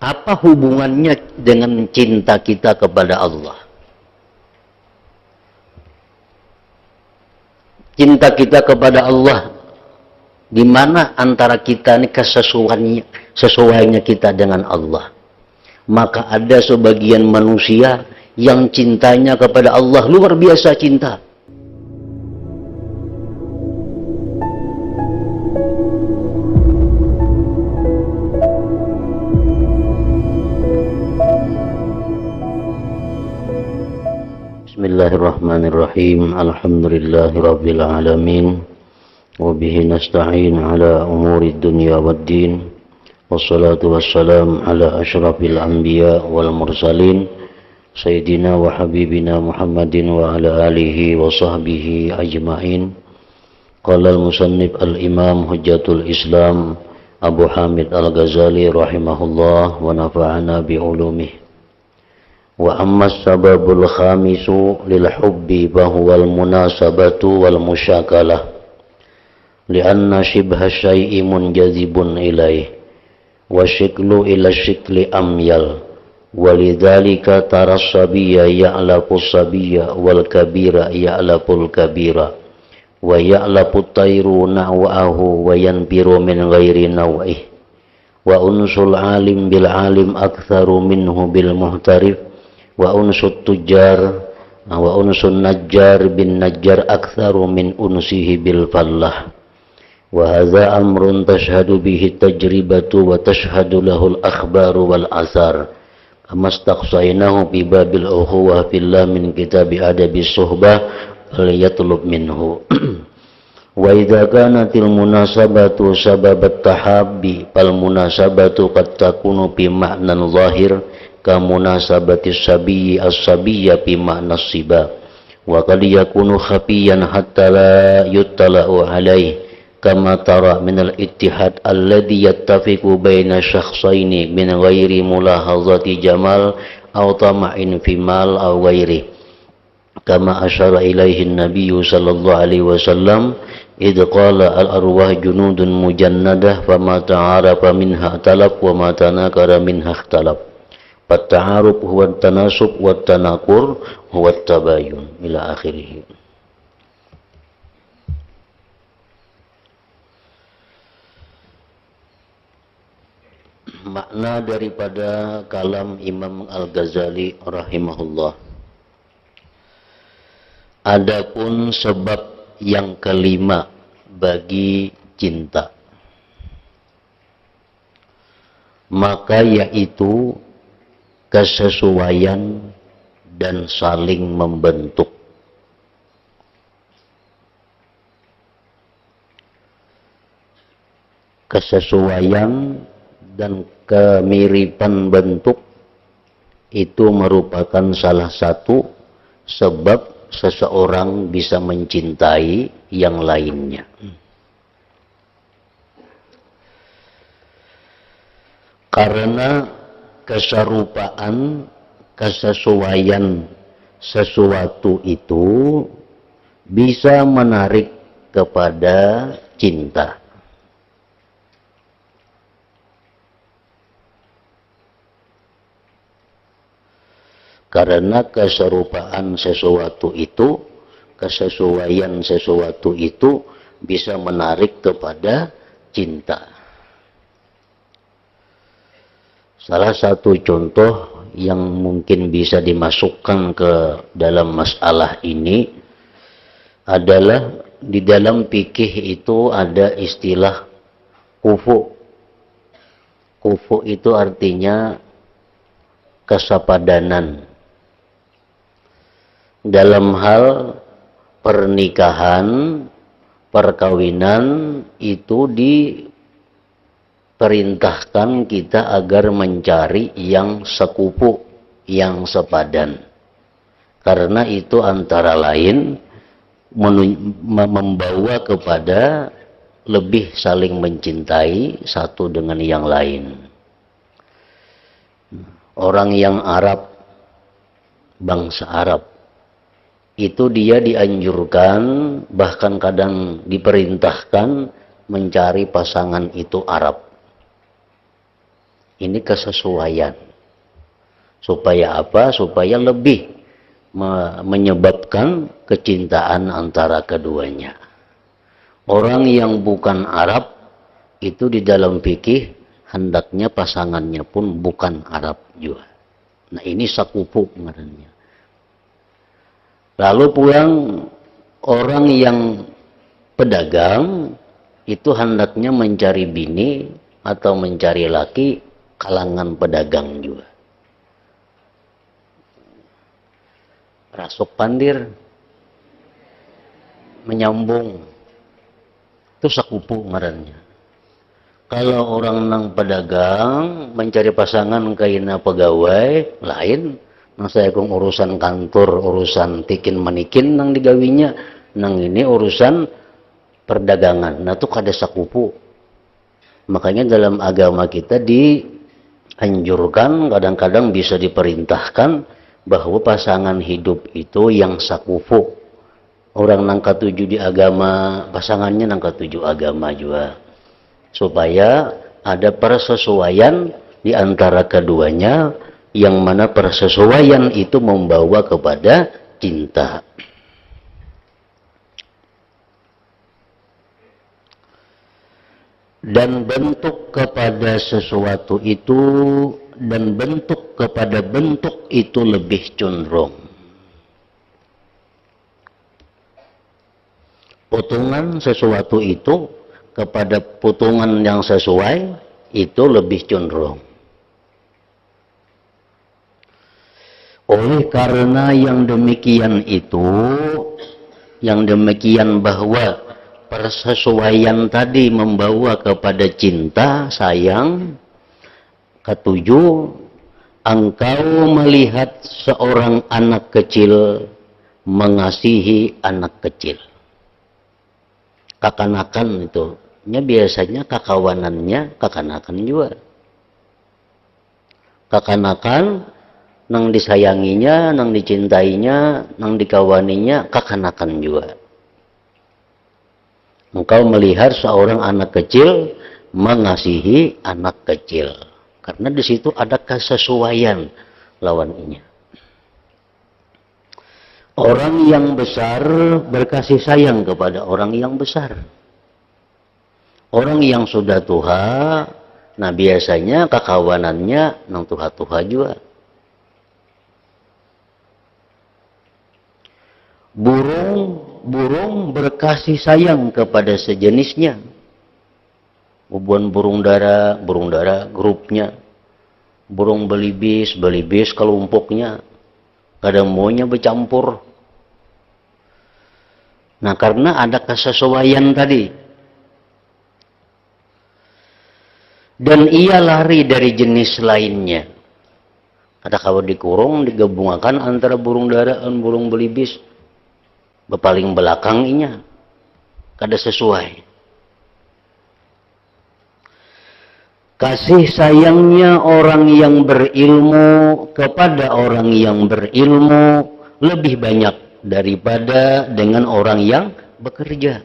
Apa hubungannya dengan cinta kita kepada Allah? Cinta kita kepada Allah, di mana antara kita ini sesuainya kita dengan Allah. Maka ada sebagian manusia yang cintanya kepada Allah luar biasa cinta. Bismillahirrahmanirrahim. Alhamdulillahirabbil alamin. Wa bihi nasta'in ala umuri dunya waddin. Wassalatu wassalam ala asyrafil anbiya wal mursalin sayyidina wa habibina Muhammadin wa ala alihi wa sahbihi ajma'in. Qala al-musannif al-imam hujjatul Islam Abu Hamid Al-Ghazali rahimahullah wa nafa'ana bi ulumihi. Wa amma sababul khamisu lil hubbi bahwa al munasabatu wal musyakalah lianna shibha syai'i munjazibun ilaih wa syiklu ila syikli amyal walidhalika taras sabiyya ya'lapu sabiyya wal kabira ya'lapul kabira wa ya'lapu tayru na'wa'ahu wa yanbiru min ghairi naw'ih wa unsul alim bil alim aktharu minhu bil muhtarif wa unsut tujar wa unsun najjar bin najjar aktsaru min unsihi bil fallah wa hadza amrun tashhadu bihi tajribatu wa tashhadu lahu al akhbaru wal asar kama istaqsainahu bi babil ukhuwah fillah min kitabi adabi suhbah fal yatlub minhu wa idza kanatil munasabatu sababat tahabbi fal munasabatu qad takunu bi ma'nan zahir kamunasabati sabiyyi as-sabiyya fi ma'na siba wa qad yakunu khafiyan hatta la yuttala'u alayhi kama tara min al-ittihad alladhi yattafiqu baina shakhsaini min ghairi mulahazati jamal aw tama'in fi mal aw ghairi kama asyara ilaihi an-nabiy sallallahu alaihi wasallam idh qala al-arwah junudun mujannadah fama ta'arafa minha talab wa ma tanakara minha ikhtalaf. At-ta'aruf huwa at-tanasub wa at-tanakur huwa at-tabayun ila akhirih. Makna daripada kalam Imam Al-Ghazali rahimahullah. Adapun sebab yang kelima bagi cinta, maka yaitu kesesuaian dan saling membentuk. Kesesuaian dan kemiripan bentuk itu merupakan salah satu sebab seseorang bisa mencintai yang lainnya. Karena kesarupaan, kesesuaian sesuatu itu bisa menarik kepada cinta. Karena keserupaan sesuatu itu, kesesuaian sesuatu itu bisa menarik kepada cinta. Salah satu contoh yang mungkin bisa dimasukkan ke dalam masalah ini adalah di dalam fikih itu ada istilah kufu. Kufu itu artinya kesepadanan. Dalam hal pernikahan, perkawinan itu diperintahkan kita agar mencari yang sekufu, yang sepadan. Karena itu antara lain membawa kepada lebih saling mencintai satu dengan yang lain. Orang yang Arab, bangsa Arab, itu dia dianjurkan, bahkan kadang diperintahkan mencari pasangan itu Arab. Ini kesesuaian. Supaya apa? Supaya lebih menyebabkan kecintaan antara keduanya. Orang yang bukan Arab itu di dalam fikih hendaknya pasangannya pun bukan Arab juga. Nah ini sakupu ngarannya. Lalu pulang orang yang pedagang itu hendaknya mencari bini atau mencari laki kalangan pedagang juga. Rasuk pandir menyambung itu sakupu ngarannya. Kalau orang nang pedagang mencari pasangan kaina pegawai lain, nang saya kong urusan kantor, urusan tikin manikin nang digawinya, nang ini urusan perdagangan. Nah tuh kada sakupu. Makanya dalam agama kita dianjurkan, kadang-kadang bisa diperintahkan bahwa pasangan hidup itu yang sakufu. Orang nang ketujuh di agama, pasangannya nang ketujuh agama juga. Supaya ada persesuaian di antara keduanya, yang mana persesuaian itu membawa kepada cinta. Dan bentuk kepada sesuatu itu dan bentuk kepada bentuk itu lebih cenderung. Potongan sesuatu itu kepada potongan yang sesuai itu lebih cenderung. Oleh karena yang demikian itu, yang demikian bahwa persesuaian tadi membawa kepada cinta, sayang. Ketujuh, engkau melihat seorang anak kecil mengasihi anak kecil. Kakanakan itu, biasanya kakawanannya kakanakan juga. Kakanakan, nang disayanginya, nang dicintainya, nang dikawaninya, kakanakan juga. Engkau melihat seorang anak kecil mengasihi anak kecil. Karena di situ ada kesesuaian lawannya. Orang yang besar berkasih sayang kepada orang yang besar. Orang yang sudah tua, nah biasanya kekawanannya nang tua-tua juga. Burung berkasih sayang kepada sejenisnya. Bubuan burung dara grupnya. Burung belibis kelompoknya. Kadang maunya bercampur. Nah karena ada kesesuaian tadi. Dan ia lari dari jenis lainnya. Ada kalau dikurung, digabungkan antara burung dara dan burung belibis. Bepaling belakang inya. Kada sesuai. Kasih sayangnya orang yang berilmu kepada orang yang berilmu lebih banyak daripada dengan orang yang bekerja.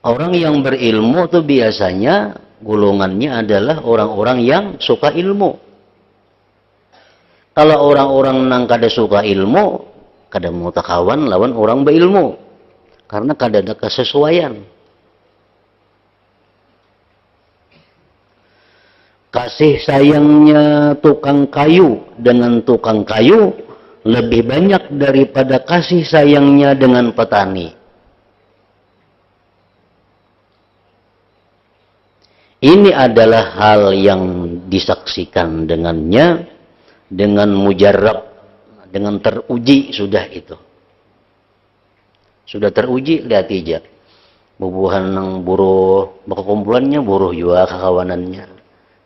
Orang yang berilmu itu biasanya golongannya adalah orang-orang yang suka ilmu. Kalau orang-orang nang kada suka ilmu, kada mau takawan lawan orang berilmu. Karena kada ada kesesuaian. Kasih sayangnya tukang kayu dengan tukang kayu lebih banyak daripada kasih sayangnya dengan petani. Ini adalah hal yang disaksikan dengannya, dengan mujarab, dengan teruji sudah itu. Sudah teruji, lihat aja. Bubuhan ng buruh, kumpulannya buruh juga kakawanannya.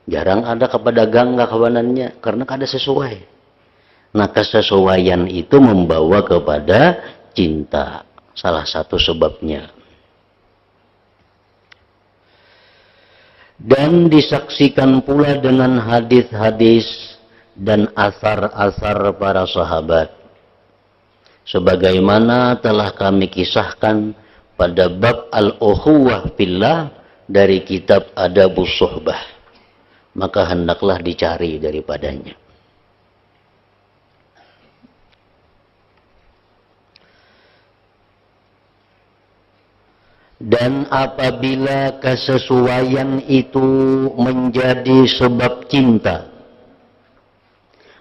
Jarang ada kepedagang kawanannya karena kada sesuai. Nah kesesuaian itu membawa kepada cinta. Salah satu sebabnya. Dan disaksikan pula dengan hadis-hadis dan asar-asar para sahabat. Sebagaimana telah kami kisahkan pada bab al-ukhuwah fillah dari kitab Adabus Suhbah. maka hendaklah dicari daripadanya. Dan apabila kesesuaian itu menjadi sebab cinta,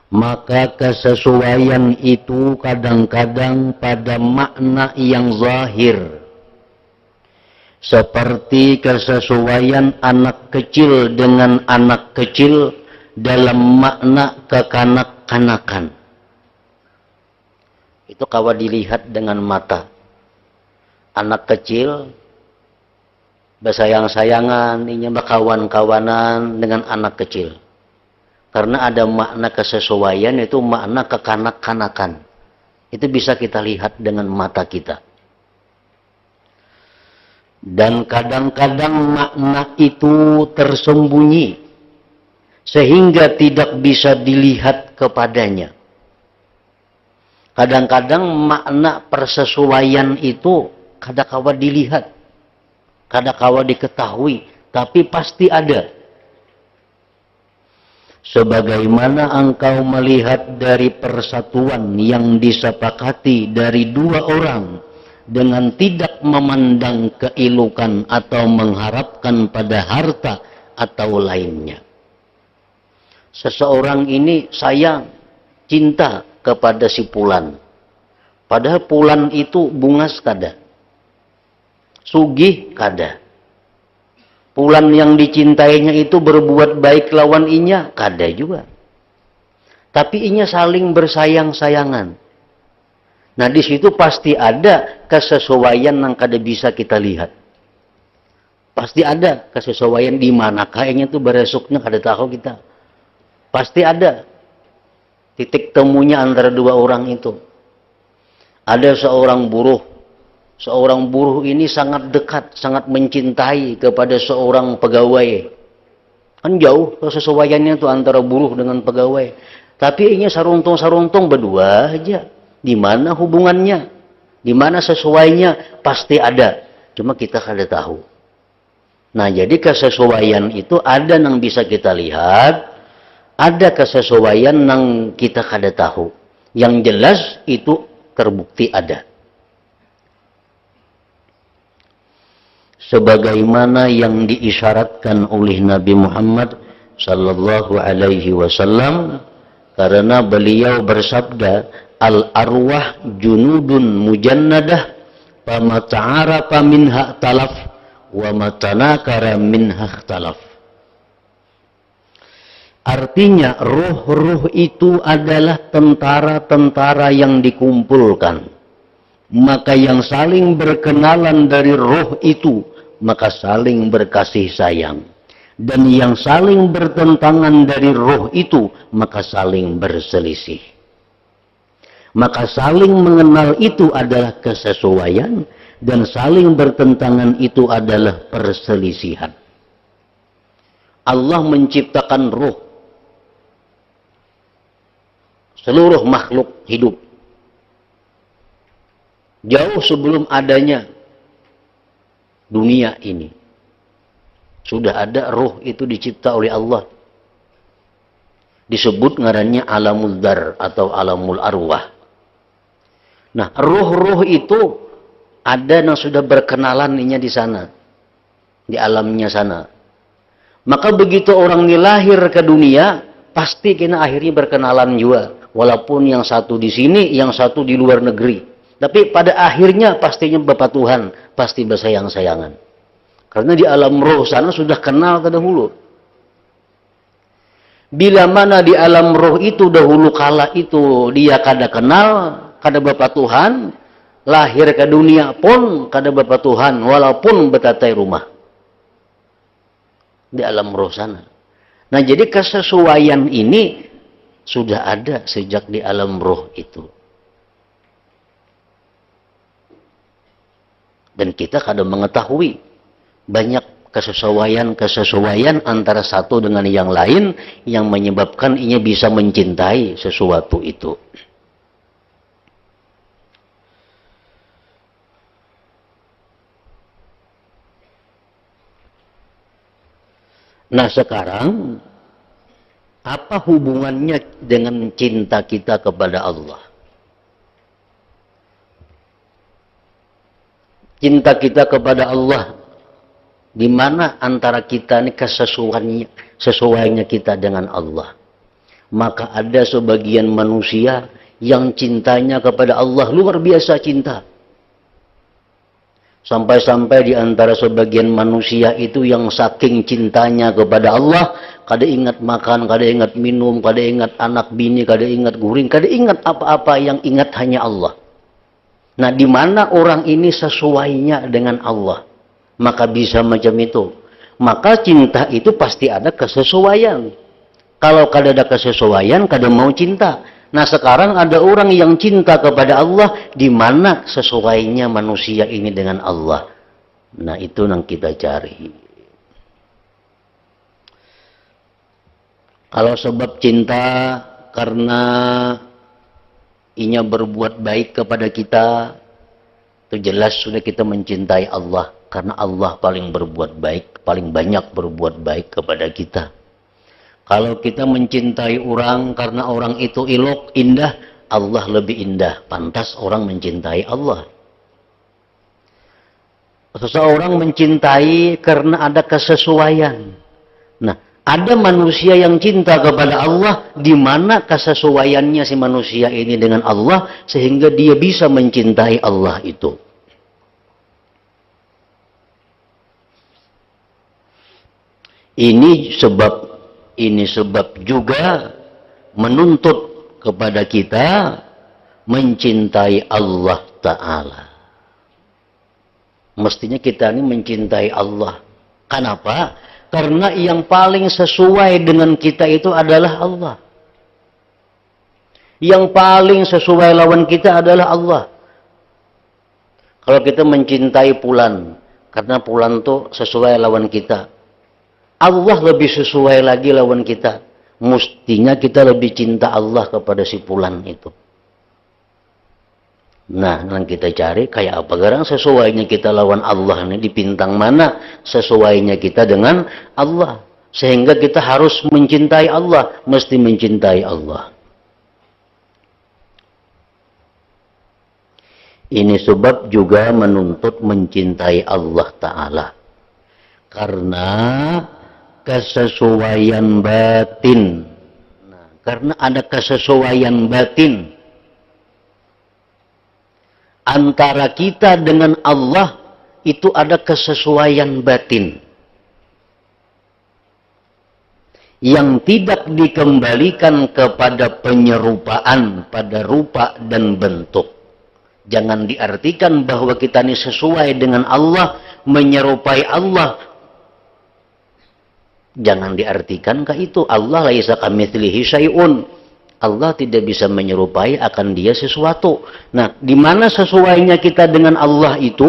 maka kesesuaian itu kadang-kadang pada makna yang zahir, seperti kesesuaian anak kecil dengan anak kecil dalam makna kekanak-kanakan. Itu kalau dilihat dengan mata. Anak kecil bersayang-sayangan, ini berkawan-kawanan dengan anak kecil. Karena ada makna kesesuaian, itu makna kekanak-kanakan. Itu bisa kita lihat dengan mata kita. Dan kadang-kadang makna itu tersembunyi, sehingga tidak bisa dilihat kepadanya. Kadang-kadang makna persesuaian itu kadang-kala dilihat, kadang-kala diketahui, tapi pasti ada. Sebagaimana engkau melihat dari persatuan yang disepakati dari dua orang dengan tidak memandang keilukan atau mengharapkan pada harta atau lainnya. Seseorang ini sayang, cinta kepada si Fulan. Padahal Fulan itu bungas kada, sugih kada. Fulan yang dicintainya itu berbuat baik lawan inya, kada juga. Tapi inya saling bersayang-sayangan. Nah di situ pasti ada kesesuaian yang kada bisa kita lihat. Pasti ada kesesuaian di mana kayaknya tuh beresuknya kada tahu kita. Pasti ada titik temunya antara dua orang itu. Ada seorang buruh. Seorang buruh ini sangat dekat, sangat mencintai kepada seorang pegawai. Kan jauh kesesuaiannya itu antara buruh dengan pegawai. Tapi ini saruntung-saruntung berdua aja. Di mana hubungannya? Di mana sesuainya? Pasti ada. Cuma kita kada tahu. Nah, jadi kesesuaian itu ada yang bisa kita lihat, ada kesesuaian yang kita kada tahu. Yang jelas itu terbukti ada. Sebagaimana yang diisyaratkan oleh Nabi Muhammad sallallahu alaihi wasallam, karena beliau bersabda, al-arwah junudun mujannadah fama ta'arafa minha talaf wa matanakara minha talaf. Artinya ruh-ruh itu adalah tentara-tentara yang dikumpulkan. Maka yang saling berkenalan dari roh itu, maka saling berkasih sayang. Dan yang saling bertentangan dari roh itu, maka saling berselisih. Maka saling mengenal itu adalah kesesuaian, dan saling bertentangan itu adalah perselisihan. Allah menciptakan roh. Seluruh makhluk hidup. Jauh sebelum adanya dunia ini. Sudah ada roh itu dicipta oleh Allah. Disebut ngarannya alamul dar atau alamul arwah. Nah, roh-roh itu ada yang sudah berkenalannya di sana. Di alamnya sana. Maka begitu orang ini lahir ke dunia, pasti kena akhirnya berkenalan juga. Walaupun yang satu di sini, yang satu di luar negeri. Tapi pada akhirnya pastinya Bapak Tuhan, pasti bersayang-sayangan. Karena di alam roh sana sudah kenal terdahulu. Bila mana di alam roh itu dahulu kala itu dia kada kenal, kada Bapak Tuhan, lahir ke dunia pun kada Bapak Tuhan, walaupun betatai rumah. Di alam roh sana. Nah jadi kesesuaian ini sudah ada sejak di alam roh itu. Dan kita kadang mengetahui banyak kesesuaian antara satu dengan yang lain yang menyebabkan ia bisa mencintai sesuatu itu. Nah sekarang Apa hubungannya dengan cinta kita kepada Allah? Cinta kita kepada Allah, di mana antara kita ini sesuainya kita dengan Allah. Maka ada sebagian manusia yang cintanya kepada Allah luar biasa cinta. Sampai-sampai di antara sebagian manusia itu yang saking cintanya kepada Allah, kada ingat makan, kada ingat minum, kada ingat anak bini, kada ingat guring, kada ingat apa-apa, yang ingat hanya Allah. Nah, di mana orang ini sesuainya dengan Allah, maka bisa macam itu. Maka cinta itu pasti ada kesesuaian. Kalau kada ada kesesuaian, kada mau cinta. Nah, sekarang ada orang yang cinta kepada Allah, di mana sesuainya manusia ini dengan Allah. Nah, itu yang kita cari. Kalau sebab cinta karena inya berbuat baik kepada kita, itu jelas sudah kita mencintai Allah. Karena Allah paling berbuat baik, paling banyak berbuat baik kepada kita. Kalau kita mencintai orang karena orang itu ilok, indah, Allah lebih indah. Pantas orang mencintai Allah. Seseorang mencintai karena ada kesesuaian. Nah, ada manusia yang cinta kepada Allah, di mana kesesuaiannya si manusia ini dengan Allah, sehingga dia bisa mencintai Allah itu. Ini sebab juga menuntut kepada kita mencintai Allah Ta'ala. Mestinya kita ini mencintai Allah. Kenapa? Karena yang paling sesuai dengan kita itu adalah Allah. Yang paling sesuai lawan kita adalah Allah. Kalau kita mencintai Fulan, karena Fulan itu sesuai lawan kita, Allah lebih sesuai lagi lawan kita. Mestinya kita lebih cinta Allah kepada si Fulan itu. Nah, yang kita cari kayak apa? Garang sesuainya kita lawan Allah ini di bintang mana sesuainya kita dengan Allah. Sehingga kita harus mencintai Allah. Mesti mencintai Allah. Ini sebab juga menuntut mencintai Allah Ta'ala. Karena kesesuaian batin. Nah, karena ada kesesuaian batin antara kita dengan Allah, itu ada kesesuaian batin yang tidak dikembalikan kepada penyerupaan pada rupa dan bentuk. Jangan diartikan bahwa kita ini sesuai dengan Allah, menyerupai Allah. Jangan diartikan ke itu. Allah laisa kamitslihi syai'un. Allah tidak bisa menyerupai akan dia sesuatu. Nah, di mana sesuainya kita dengan Allah itu?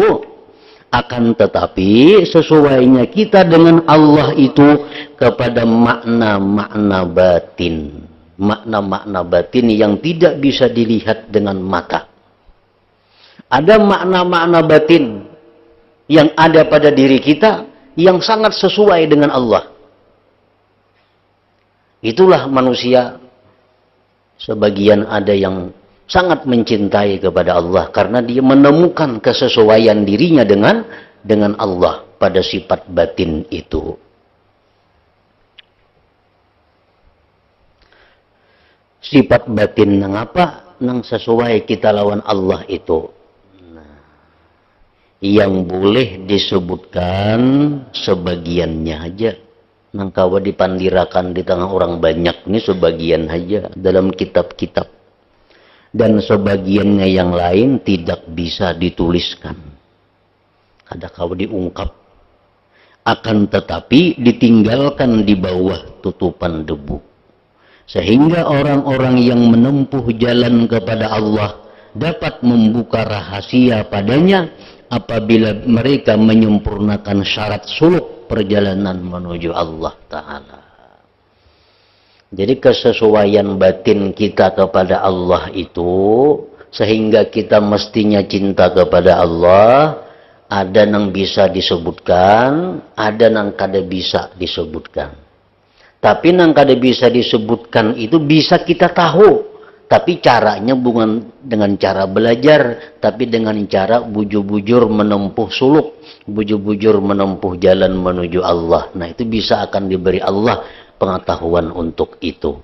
Akan tetapi sesuainya kita dengan Allah itu kepada makna-makna batin. Makna-makna batin yang tidak bisa dilihat dengan mata. Ada makna-makna batin yang ada pada diri kita yang sangat sesuai dengan Allah. Itulah manusia, sebagian ada yang sangat mencintai kepada Allah karena dia menemukan kesesuaian dirinya dengan Allah pada sifat batin itu. Sifat batin nang apa? Nang sesuai kita lawan Allah itu. Nah, yang boleh disebutkan sebagiannya aja. Nang kawa dipandirakan di tengah orang banyak ini sebagian saja dalam kitab-kitab. Dan sebagiannya yang lain tidak bisa dituliskan. Kada kawa diungkap. Akan tetapi ditinggalkan di bawah tutupan debu. Sehingga orang-orang yang menempuh jalan kepada Allah dapat membuka rahasia padanya apabila mereka menyempurnakan syarat suluk perjalanan menuju Allah Ta'ala. Jadi kesesuaian batin kita kepada Allah itu, sehingga kita mestinya cinta kepada Allah, ada yang bisa disebutkan, ada yang kada bisa disebutkan. Tapi nang kada bisa disebutkan itu bisa kita tahu. Tapi caranya bukan dengan cara belajar, tapi dengan cara bujur-bujur menempuh suluk, bujur-bujur menempuh jalan menuju Allah. Nah, itu bisa akan diberi Allah pengetahuan untuk itu.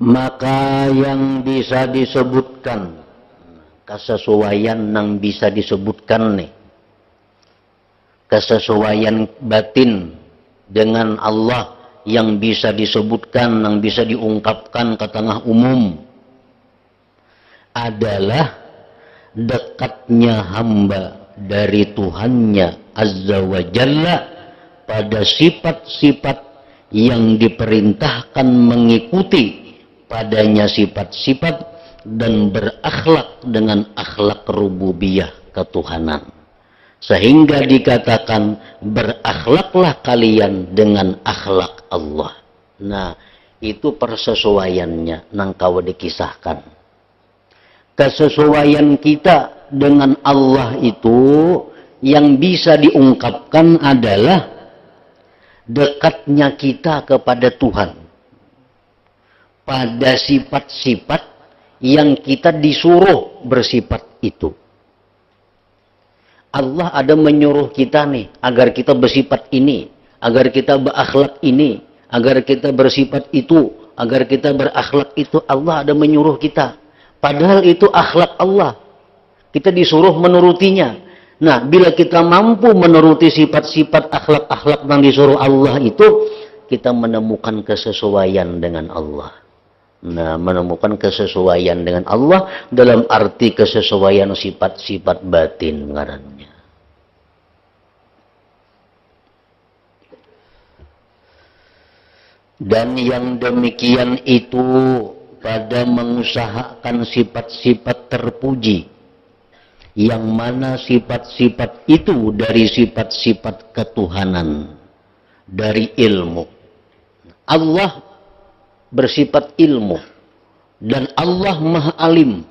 Maka yang bisa disebutkan, kesesuaian yang bisa disebutkan nih, kesesuaian batin dengan Allah yang bisa disebutkan, yang bisa diungkapkan ke tengah umum adalah dekatnya hamba dari Tuhannya Azza wa Jalla pada sifat-sifat yang diperintahkan mengikuti padanya sifat-sifat dan berakhlak dengan akhlak rububiyah ketuhanan. Sehingga dikatakan berakhlaklah kalian dengan akhlak Allah. Nah, itu persesuaiannya nang kau dikisahkan. Kesesuaian kita dengan Allah itu yang bisa diungkapkan adalah dekatnya kita kepada Tuhan pada sifat-sifat yang kita disuruh bersifat itu. Allah ada menyuruh kita nih agar kita bersifat ini, agar kita berakhlak ini, agar kita bersifat itu, agar kita berakhlak itu. Allah ada menyuruh kita. Padahal itu akhlak Allah. Kita disuruh menurutinya. Nah, bila kita mampu menuruti sifat-sifat akhlak-akhlak yang disuruh Allah itu, kita menemukan kesesuaian dengan Allah. Nah, menemukan kesesuaian dengan Allah dalam arti kesesuaian sifat-sifat batin ngarannya. Dan yang demikian itu pada mengusahakan sifat-sifat terpuji, yang mana sifat-sifat itu dari sifat-sifat ketuhanan, dari ilmu. Allah bersifat ilmu dan Allah Maha Alim.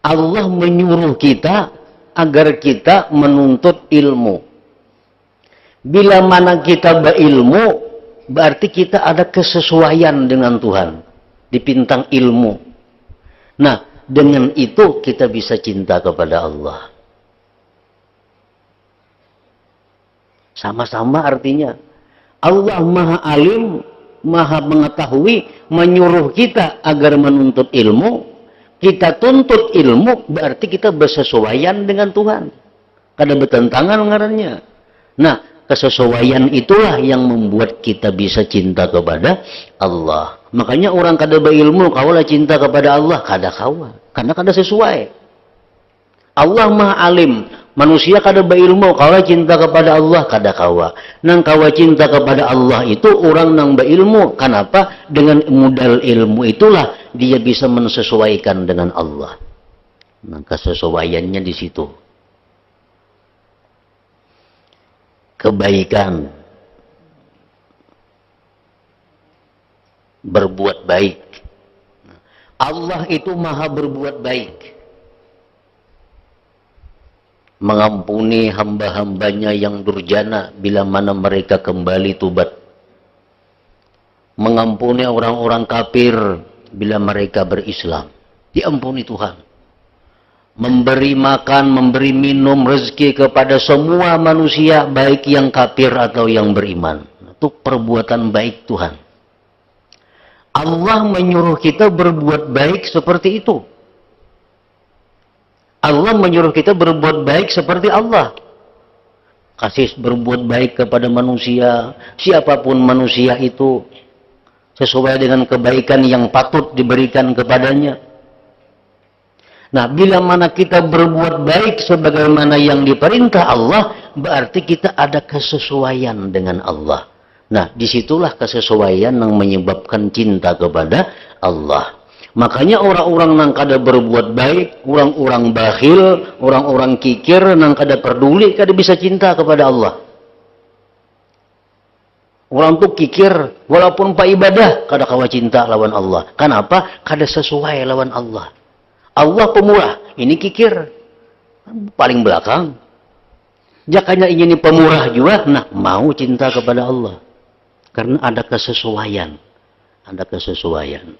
Allah menyuruh kita agar kita menuntut ilmu. Bila mana kita berilmu, berarti kita ada kesesuaian dengan Tuhan, dipintang ilmu. Nah, dengan itu kita bisa cinta kepada Allah. Sama-sama artinya. Allah Maha Alim, Maha Mengetahui, menyuruh kita agar menuntut ilmu. Kita tuntut ilmu, berarti kita bersesuaian dengan Tuhan. Kada bertentangan ngarannya. Nah, kesesuaian itulah yang membuat kita bisa cinta kepada Allah. Makanya orang kada berilmu, kaulah cinta kepada Allah, kada kawa. Karena kada sesuai. Allah Maha Alim, manusia kada berilmu, kaulah cinta kepada Allah, kada kawa. Nang kawa cinta kepada Allah itu orang nang berilmu. Kenapa? Dengan modal ilmu itulah dia bisa mensesuaikan dengan Allah. Nah, kesesuaiannya di situ. Kebaikan, berbuat baik. Allah itu maha berbuat baik, mengampuni hamba-hambanya yang durjana bila mana mereka kembali tubat, mengampuni orang-orang kafir bila mereka berislam, diampuni Tuhan. Memberi makan, memberi minum, rezeki kepada semua manusia, baik yang kafir atau yang beriman. Itu perbuatan baik Tuhan. Allah menyuruh kita berbuat baik seperti itu. Allah menyuruh kita berbuat baik seperti Allah. Kasih berbuat baik kepada manusia, siapapun manusia itu, sesuai dengan kebaikan yang patut diberikan kepadanya. Nah, bila mana kita berbuat baik sebagaimana yang diperintah Allah, berarti kita ada kesesuaian dengan Allah. Nah, disitulah kesesuaian yang menyebabkan cinta kepada Allah. Makanya orang-orang yang kada berbuat baik, orang-orang bakhil, orang-orang kikir, yang kada peduli, kada bisa cinta kepada Allah. Orang tuh kikir, walaupun pak ibadah, kada kawa cinta lawan Allah. Kenapa? Kada sesuai lawan Allah. Allah pemurah, ini kikir. Paling belakang. Jakanya ingin pemurah juga, nah mau cinta kepada Allah. Karena ada kesesuaian. Ada kesesuaian.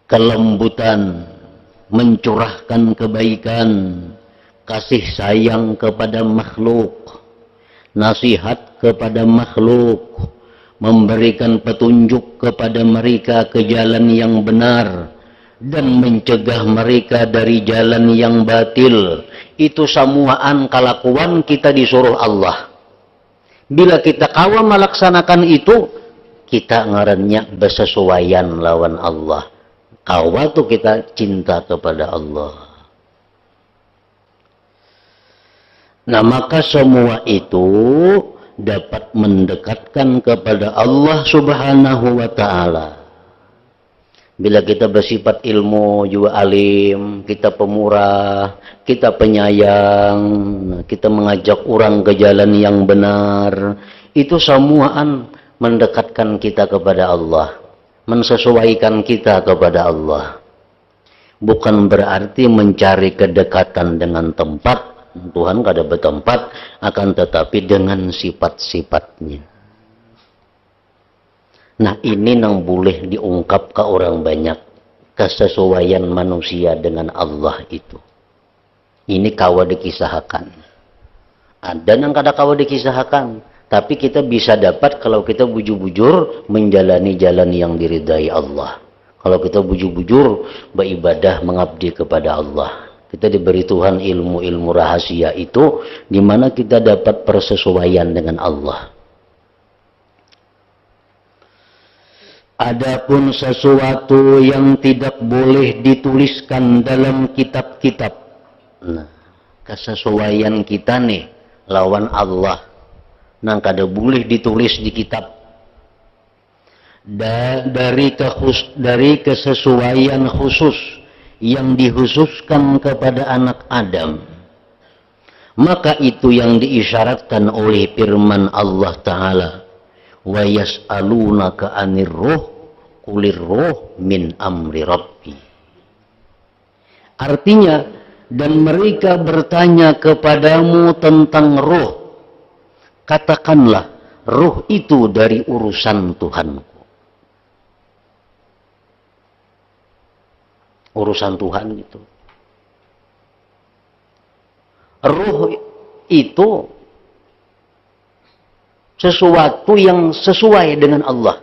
Kelembutan, mencurahkan kebaikan, kasih sayang kepada makhluk, nasihat kepada makhluk, memberikan petunjuk kepada mereka ke jalan yang benar, dan mencegah mereka dari jalan yang batil. Itu samuaan kelakuan kita disuruh Allah. Bila kita kawa melaksanakan itu, kita ngarannya bersesuaian lawan Allah. Kawa tuh kita cinta kepada Allah. Nah, maka semua itu dapat mendekatkan kepada Allah Subhanahu wa ta'ala. Bila kita bersifat ilmu, juga alim, kita pemurah, kita penyayang, kita mengajak orang ke jalan yang benar, itu semuaan mendekatkan kita kepada Allah, mensesuaikan kita kepada Allah. Bukan berarti mencari kedekatan dengan tempat, Tuhan kada bertempat, akan tetapi dengan sifat-sifatnya. Nah, ini yang boleh diungkap ke orang banyak. Kesesuaian manusia dengan Allah itu. Ini kawa dikisahkan. Ada yang kada kawa dikisahkan. Tapi kita bisa dapat kalau kita bujur-bujur menjalani jalan yang diridai Allah. Kalau kita bujur-bujur beribadah mengabdi kepada Allah. Kita diberi Tuhan ilmu-ilmu rahasia itu, di mana kita dapat persesuaian dengan Allah. Adapun sesuatu yang tidak boleh dituliskan dalam kitab-kitab. Nah, kesesuaian kita nih lawan Allah. Nang kada boleh ditulis di kitab. Dari kesesuaian khusus yang dikhususkan kepada anak Adam. Maka itu yang diisyaratkan oleh firman Allah Ta'ala. Wa yas'alunaka 'anir ruh qulir ruh min amri rabbi. Artinya, dan mereka bertanya kepadamu tentang ruh, katakanlah ruh itu dari urusan Tuhanku. Urusan Tuhan itu. Ruh itu sesuatu yang sesuai dengan Allah.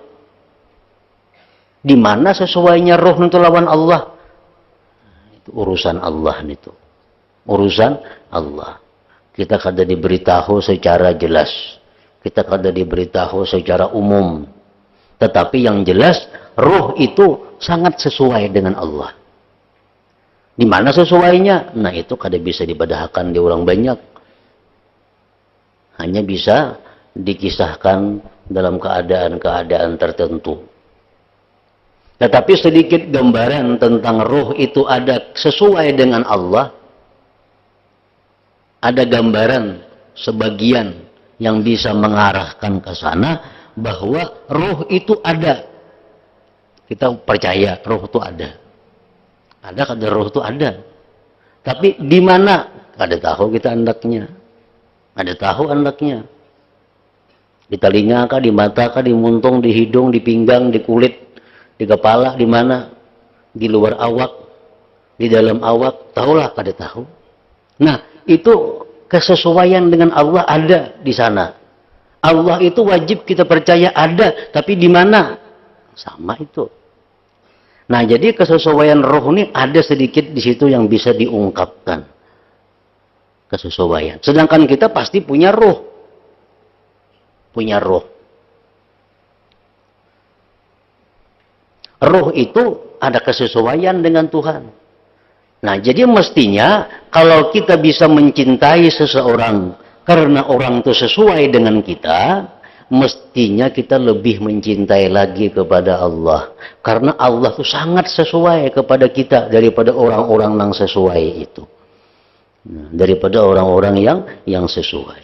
Di mana sesuainya roh itu lawan Allah? Itu urusan Allah itu. Urusan Allah. Kita kada diberitahu secara jelas. Kita kada diberitahu secara umum. Tetapi yang jelas, roh itu sangat sesuai dengan Allah. Di mana sesuainya? Nah, itu kada bisa dibadahkan di orang banyak. Hanya bisa dikisahkan dalam keadaan-keadaan tertentu. Tetapi sedikit gambaran tentang roh itu ada sesuai dengan Allah. Ada gambaran sebagian yang bisa mengarahkan ke sana bahwa roh itu ada. Kita percaya roh itu ada. Ada kada roh itu ada. Tapi di mana? Kada tahu kita andaknya. Ada tahu andaknya. Di telinga kah, di mata kah, di muntung, di hidung, di pinggang, di kulit, di kepala, di mana? Di luar awak, di dalam awak, tahulah kada tahu. Nah, itu kesesuaian dengan Allah ada di sana. Allah itu wajib kita percaya ada, tapi di mana? Sama itu. Nah, jadi kesesuaian roh ini ada sedikit di situ yang bisa diungkapkan. Kesesuaian. Sedangkan kita pasti punya roh. Punya roh. Roh itu ada kesesuaian dengan Tuhan. Nah, jadi mestinya kalau kita bisa mencintai seseorang karena orang itu sesuai dengan kita, mestinya kita lebih mencintai lagi kepada Allah. Karena Allah itu sangat sesuai kepada kita daripada orang-orang yang sesuai itu. Nah, daripada orang-orang yang sesuai.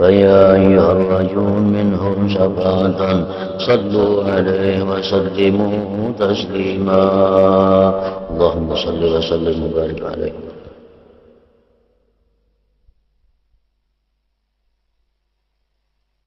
فيا أيها الرجل منهم شفاعة صلوا عليه وسلموا تسليما اللهم صل وسلم وبارك عليه